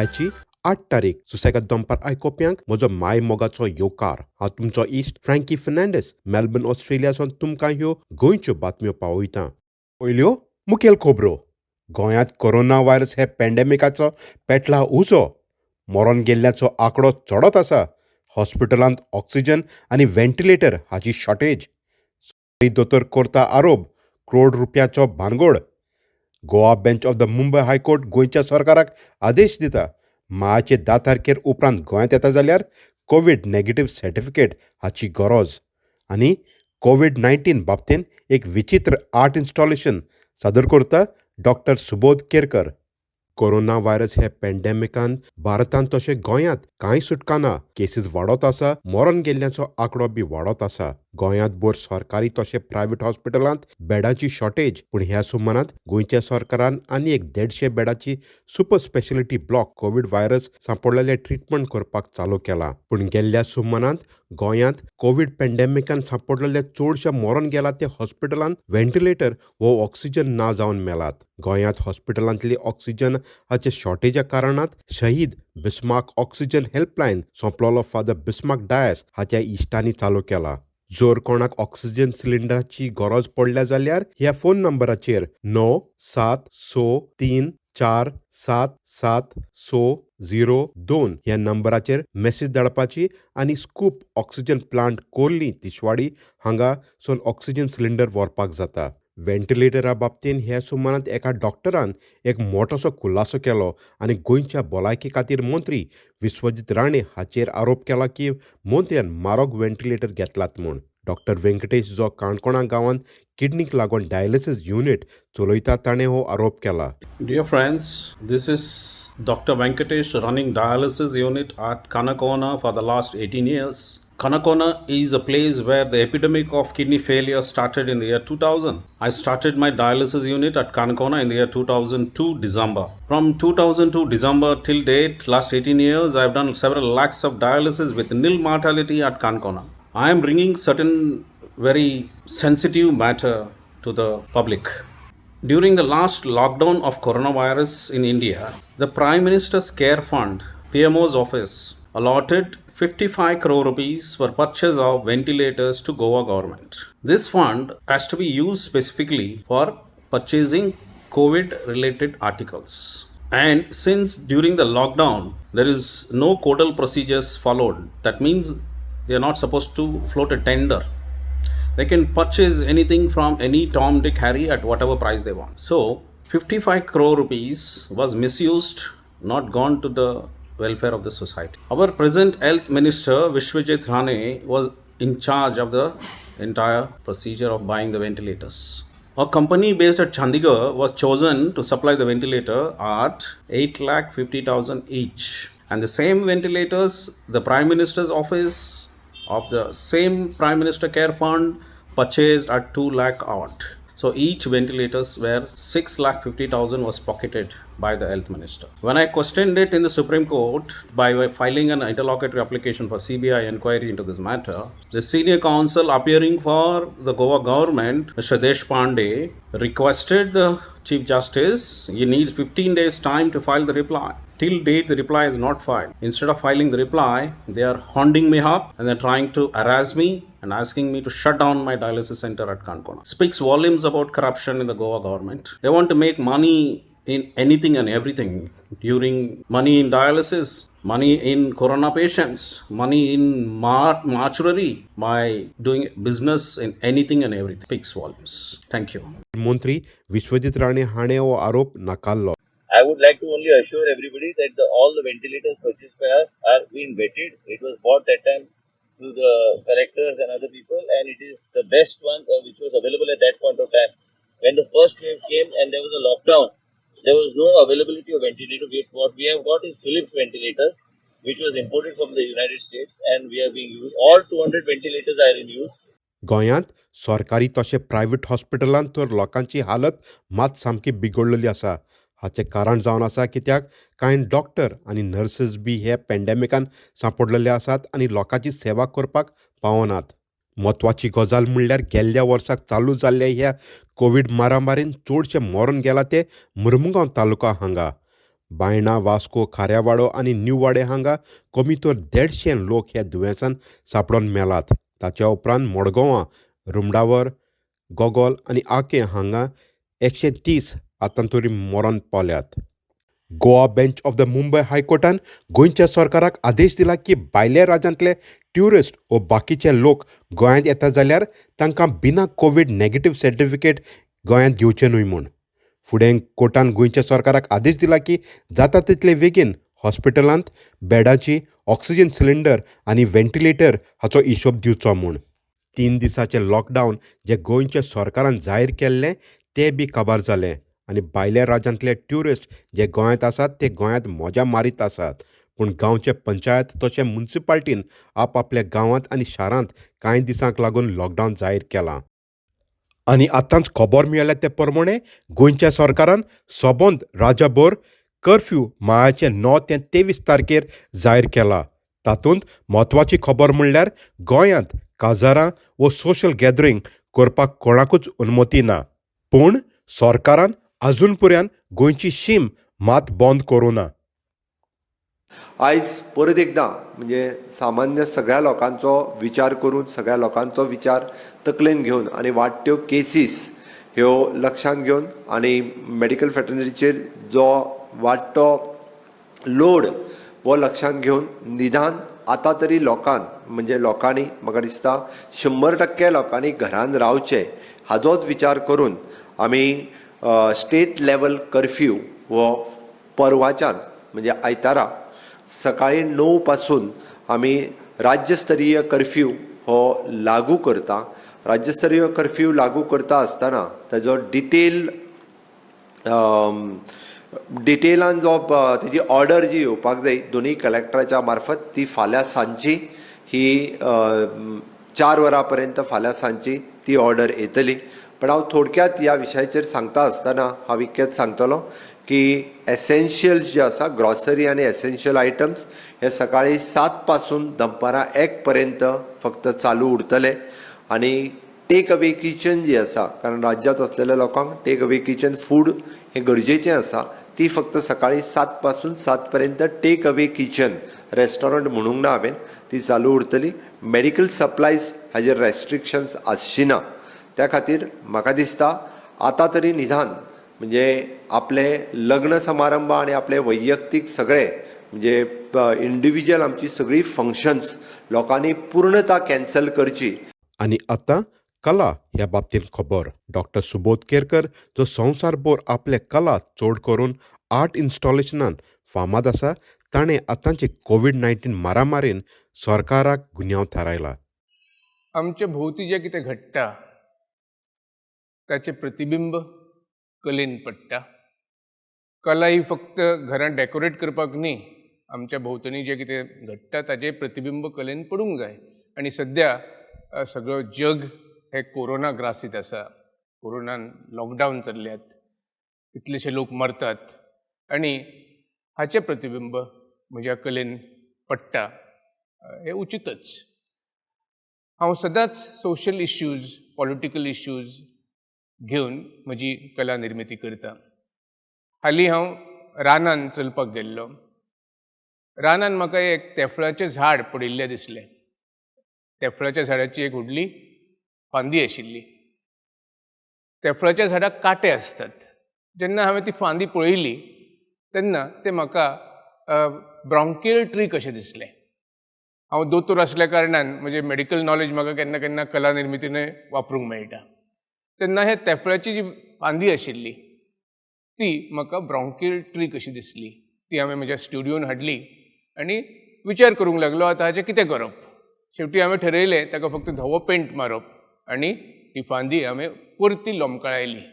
मायची 8 तारीख सुसेगाद दनपार आयकोप्यांक म्हजो माय मोगाचो येवकार. हांव तुमचो इश्ट फ्रँकी फर्नांडीस मेलबर्न ऑस्ट्रेलियासून तुमकां ह्यो गोंयच्यो बातम्यो पावयतां. पयल्यो मुखेल खबरो. गोंयांत कोरोना व्हायरस हे पॅन्डेमिकाचो पेटला उजो. मरोन गेल्ल्याचो आंकडो चडत आसा. हॉस्पिटलांत ऑक्सिजन आनी व्हेंटिलेटर हाची शॉर्टेज. सरकारी दोतोर करता आरोप करोड रुपयाचो भानगड. Goa bench of the Mumbai high court गोंयच्या सरकाराक आदेश दिता. मार्चाचे 10 तारखेर उपरांत गोंयांत येता जाल्यार कोवीड नॅगेटिव्ह सर्टिफिकेट हाची गरज. आनी कोवीड-19 बाबतींत एक विचित्र आर्ट इन्स्टॉलेशन सादर करता doctor Subodh Kerkar. Corona virus हे पॅन्डेमिकान भारतांत तशें गोंयांत कांय सुटका ना. केसीस वाडत आसा. मरोन गेल्ल्याचो आंकडो बी वाडत आसा. गोंयांत बोर सरकारी तशें प्रायवेट हॉस्पिटलांत बेडाची शॉर्टेज. पूण ह्या सुमारांत गोंयच्या सरकारान आनी एक 150 बेडाची super speciality block covid virus सांपडलेले ट्रिटमेंट करपाक चालू केला. पूण गेल्ल्या सुमारांत गोंयांत कोवीड पॅन्डेमिकान सांपडलेले चडशे मरोन गेला ते हॉस्पिटलांत व्हेंटिलेटर वो ऑक्सिजन ना जावन मेलात. गोंयांत हॉस्पिटलांतली ऑक्सिजन हाचे शॉर्टेजा कारणांत शहीद बिस्मार्क ऑक्सिजन हेल्पलायन सोंपलोलो फादर बिस्मार्क डायस हाच्या इश्टांनी चालू केला. जर कोणाक ऑक्सिजन सिलिंडराची गरज पडल्या जाल्यार ह्या फोन नंबराचेर 97643477602 ह्या नंबराचेर मेसेज धाडपाची आनी scoop oxygen plant Corlim Tiswadi हांगासून ऑक्सिजन सिलिंडर व्हरपाक जाता. व्हेंटिलेटरा बाबतींत ह्या सुमारांत एका डॉक्टरान एक मोठोसो खुलासो केलो आनी गोंयच्या भलायकी खातीर मंत्री विश्वजीत राणे हाचेर आरोप केला की मंत्र्यान म्हारग व्हेंटिलेटर घेतलात म्हूण. डॉक्टर वेंकटेश जो काणकोणा गांवांत किडनीक लागून डायलिसीस युनिट चलयता ताणें हो आरोप केला. Dear friends, this is Dr. Venkatesh running dialysis unit at Kanakona for the last 18 years. Kanakona is a place where the epidemic of kidney failure started in the year 2000. I started my dialysis unit at Kanakona in the year 2002 December. From 2002 December till date, last 18 years, I have done several lakhs of dialysis with nil mortality at Kanakona. I am bringing certain very sensitive matter to the public. During the last lockdown of coronavirus in India, the Prime Minister's Care Fund, PMO's office, allotted 55 crore rupees for purchase of ventilators to Goa government. This fund has to be used specifically for purchasing COVID related articles. And since during the lockdown there is no codal procedures followed, that means they are not supposed to float a tender. They can purchase anything from any Tom, Dick, Harry at whatever price they want. So 55 crore rupees was misused, not gone to the welfare of the society. Our present health minister Vishwajit Rane was in charge of the entire procedure of buying the ventilators. A company based at Chandigarh was chosen to supply the ventilator at 8,50,000 each. And the same ventilators, the Prime Minister's office of the same Prime Minister Care Fund purchased at 2 lakh odd. So each ventilators were 6,50,000 was pocketed by the health minister. When I questioned it in the Supreme Court by filing an interlocutory application for CBI inquiry into this matter, the senior counsel appearing for the Goa government, Mr. Deshpande, requested the Chief Justice, he needs 15 days time to file the reply. Till date, the reply is not filed. Instead of filing the reply, they are hounding me up and they're trying to harass me and asking me to shut down my dialysis center at Kanakona. Speaks volumes about corruption in the Goa government. They want to make money in anything and everything. During money in dialysis, money in corona patients, money in mortuary, by doing business in anything and everything. Speaks volumes. Thank you. मंत्री विश्वजीत राणे हाणें हो आरोप नाकारलो. I would like to only assure everybody that all the ventilators purchased by us are being vetted. It was bought that time to the collectors and other people, and it is the best one which was available at that point of time. When the first wave came and there was a lockdown, there was no availability of ventilator. What we have got is Philips ventilator, which was imported from the United States, and we are being used. All 200 ventilators are in use. गोंयांत सरकारी तशें private हॉस्पिटलांत तर लोकांची हालत मात सामकी बिगडलेली आसा. हाचें कारण जावन आसा कित्याक कांय डॉक्टर आनी नर्सीस बी हे पॅन्डेमिकान सांपडलेले आसात आनी लोकांची सेवा करपाक पावनात. म्हत्वाची गजाल म्हणल्यार गेल्ल्या वर्साक चालू जाल्ल्या ह्या कोवीड मारामारीन चडशे मरून गेला ते मुर्मुगांव तालुका हांगा. बायणा, वास्को, खाऱ्यावाडो आनी न्यू वाडे हांगा कमीतोर 150 लोक ह्या दुयेंसान सांपडून मेलात. ताच्या उपरांत मडगांवां, रुमडावर, गोगोल आनी आकें हांगा 130 आतां तरी मरण पावल्यात. Goa bench of the Mumbai हायकोर्टान गोंयच्या सरकाराक आदेश दिला की भायल्या राज्यांतले ट्युरिस्ट वा बाकीचे लोक गोंयांत येता जाल्यार तांकां बिना कोवीड नॅगेटिव्ह सर्टिफिकेट गोंयांत घेवचें न्हय म्हूण. फुडें कोर्टान गोंयच्या सरकाराक आदेश दिला की जाता तितले बेगीन हॉस्पिटलांत बॅडाची, ऑक्सिजन सिलिंडर आनी व्हेंटिलेटर हाचो हिशोब दिवचो म्हूण. 3 दिसाचें लॉकडावन जें गोंयच्या सरकारान जाहीर केल्लें तें बी काबार जालें आनी भायल्या राज्यांतले ट्युरिस्ट जे गोंयांत आसात ते गोंयांत मोज्या मारीत आसात. पूण गांवचे पंचायत तशें म्युनिसिपाल्टीन आपआपल्या गांवांत आनी शारांत कांय दिसांक लागून लॉकडावन जाहीर केलां. आनी आतांच खबर मेळ्ळ्या ते प्रमाणे गोंयच्या सरकारान सबंद राज्यभर कर्फ्यू मायाचे 9 ते 23 तारखेर जाहीर केला. तातूंत म्हत्वाची खबर म्हणल्यार गोंयांत काजारां वा सोशल गॅदरींग करपाक कोणाकूच अनुमती ना. पूण सरकारान आजून पर्यान गोंयची शीम मात बंद करूं ना. आयज परत एकदां म्हणजे सामान्य सगळ्या लोकांचो विचार करून सगळ्या लोकांचो विचार तकलेन घेवन आनी वाडट्यो केसीस ह्यो लक्षांत घेवन आनी मेडिकल फॅटर्निटीचेर जो वाडटो लोड हो लक्षांत घेवन निदान आतां तरी लोकांनी म्हाका दिसता 100% लोकांनी घरान रावचें हाचोच विचार करून आमी स्टेट लेवल कर्फ्यू हो परवाच्यान म्हणजे आयतारा सकाळी 9 पासून आमी राज्यस्तरीय कर्फ्यू हो लागू करता. राज्यस्तरीय कर्फ्यू लागू करता आसतना ताजो डिटेलान जो तेजी ऑर्डर जी येवपाक जाय दोनूय कलेक्टराच्या मार्फत ती फाल्यां सांजची ही 4 वरां पर्यंत फाल्यां सांजची ती ऑर्डर येतली. पण हांव थोडक्यात ह्या विशयाचेर सांगता आसतना हांव इतकेंच सांगतलों की एसेन्शियल्स जे आसा ग्रॉसरी आनी एसेन्शियल आयटम्स हे सकाळी 7 पासून दनपारां 1 पर्यंत फक्त चालू उरतले आनी टेक अवे किचन जी आसा कारण राज्यांत असलेल्या लोकांक टेक अवे किचन फूड हे गरजेचें आसा ती फक्त सकाळी 7 पासून 7 पर्यंत टेक अवे किचन रेस्टॉरंट म्हणूंक ना हांवें ती चालू उरतली. मेडिकल सप्लायज हाजेर रेस्ट्रिक्शन्स आसची ना. त्या खातीर म्हाका दिसता आतां तरी निदान म्हणजे आपले लग्न समारंभ आनी आपले वैयक्तीक सगळे म्हणजे इंडिविज्युअल आमची सगळी फंक्शन्स लोकांनी पूर्णता कॅन्सल करची. आनी आतां कला ह्या बाबतींत खबर. डॉक्टर सुबोध केरकर जो संवसारभर आपले कला चड करून आर्ट इन्स्टॉलेशनान फामाद आसा ताणें आतांचे कोवीड-19 मारामारीन सरकाराक गुन्यांव थारायला. आमचे भोवती जें कितें घडटा ताचें प्रतिबिंब कलेन पडटा. कला ही फक्त घरां डेकोरेट करपाक न्ही, आमच्या भोंवतणी जें कितें घडटा ताचें प्रतिबिंब कलेन पडूंक जाय. आनी सद्या सगळो जग हे कोरोना ग्रासीत आसा. कोरोनान लॉकडावन चल्ल्यात, कितलेशे लोक मरतात आनी हाचें प्रतिबिंब म्हज्या कलेन पडटा हें उचितच. हांव सदांच सोशल इश्यूज, पॉलिटिकल इश्यूज घेवन म्हजी कला निर्मिती करता. हालीं हांव रानान चलपाक गेल्लो. रानान म्हाका एक तेफळाचें झाड पडिल्लें दिसलें. तेफळाच्या झाडाची एक व्हडली फांदी आशिल्ली. तेफळाच्या झाडाक कांटे आसतात. जेन्ना हांवें ती फांदी पळयली तेन्ना तें म्हाका ब्रॉन्कियल ट्री कशें दिसलें. हांव दोतोर आसल्या कारणान म्हजें मेडिकल नॉलेज म्हाका केन्ना केन्ना कला निर्मितीन वापरूंक मेळटा. तेन्ना हे तेफळाची जी फांदी आशिल्ली ती म्हाका ब्रॉन्कियल ट्री कशी दिसली. ती हांवें म्हज्या स्टुडियोन हाडली आनी विचार करूंक लागलो आतां हाचें कितें करप. शेवटी हांवें ठरयलें ताका फक्त धवो पेंट मारप आनी ती फांदी हांवें परती लोमकळायली.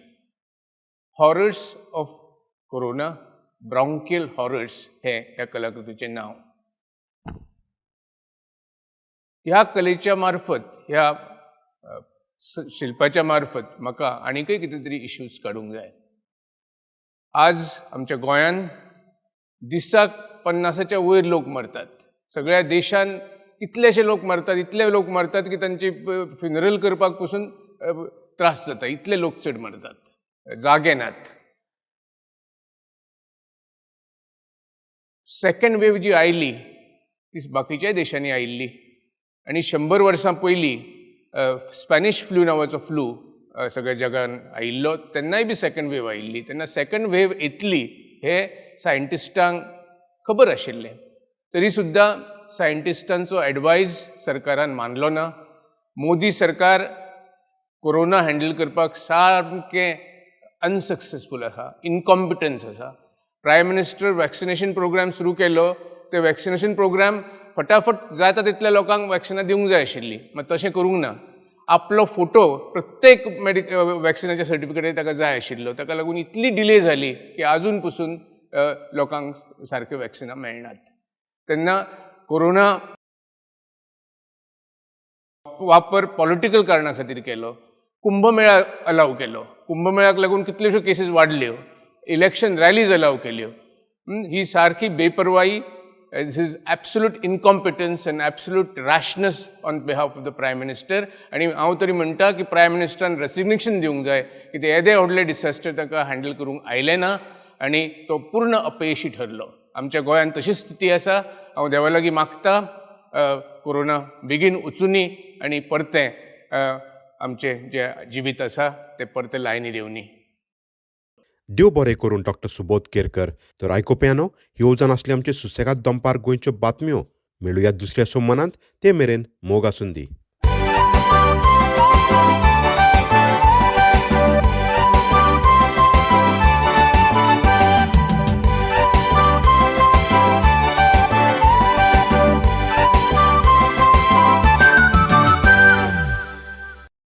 Horrors of corona, bronchial horrors हें ह्या कलाकृतीचें नांव. ह्या कलेच्या मार्फत, ह्या शिल्पाच्या मार्फत म्हाका आनीकय कितें तरी इश्यूज काडूंक जाय. आज आमच्या गोंयांत दिसाक 50च्या वयर लोक मरतात. सगळ्या देशान इतलेशे लोक मरतात, इतले लोक मरतात की तांची फ्युनरल करपाक पसून त्रास जाता. इतले लोक चड मरतात, जागे नात. सेकंड वेव जी आयिल्ली ती बाकीच्याय देशांनी आयिल्ली आनी 100 वर्सां पयलीं स्पॅनिश फ्लू नांवाचो फ्लू सगळ्या जगान आयिल्लो तेन्नाय बी सेकंड वेव आयिल्ली. तेन्ना सेकंड वेव येतली हे सायंटिस्टांक खबर आशिल्लें. तरी सुद्दां सायंटिस्टांचो एडवायज सरकारान मानलो ना. मोदी सरकार कोरोना हँडल करपाक सारकें अनसक्सेसफूल आसा, इनकॉम्पिटन्स आसा. प्रायम मिनिस्टर वॅक्सिनेशन प्रोग्राम सुरू केलो. ते वॅक्सिनेशन प्रोग्राम फटाफट जाता तितल्या लोकांक वॅक्सिनां दिवंक जाय आशिल्ली, मात तशें करूंक ना. आपलो फोटो प्रत्येक वॅक्सिनाच्या सर्टिफिकेटार ताका जाय आशिल्लो. ताका लागून इतली डिले जाली की आजून पसून लोकांक सारक्यो वॅक्सिनां मेळनात. तेन्ना कोरोना वापर पॉलिटिकल कारणां खातीर केलो. कुंभमेळा अलाव केलो. कुंभमेळ्याक लागून कितल्योश्यो केसीस वाडल्यो. इलेक्शन रॅलीज अलाव केल्यो. ही सारकी बेपरवाई. This is absolute incompetence and absolute rashness on behalf of the Prime Minister. आणि हांव तरी म्हणटा की प्रायम मिनिस्टरान रेसिग्नेशन दिवंक जाय की ते येदे व्हडले डिसास्टर ताका हँडल करूंक आयलें ना आनी तो पूर्ण अपयशी ठरलो. आमच्या गोंयांत तशी स्थिती आसा. हांव देवा लागीं मागता कोरोना बेगीन वचुनी आनी परतें आमचें जें जिवीत आसा तें परतें लायनीर येवनी. देव बरें करून डॉक्टर सुबोध केरकर. तर आयकोप्यांनो, ह्यो जावन आसल्यो आमच्यो सुसेगाद दनपार गोंयच्यो बातम्यो. मेळुया दुसऱ्या सोमानांत. ते मेरेन मोग आसूंदी.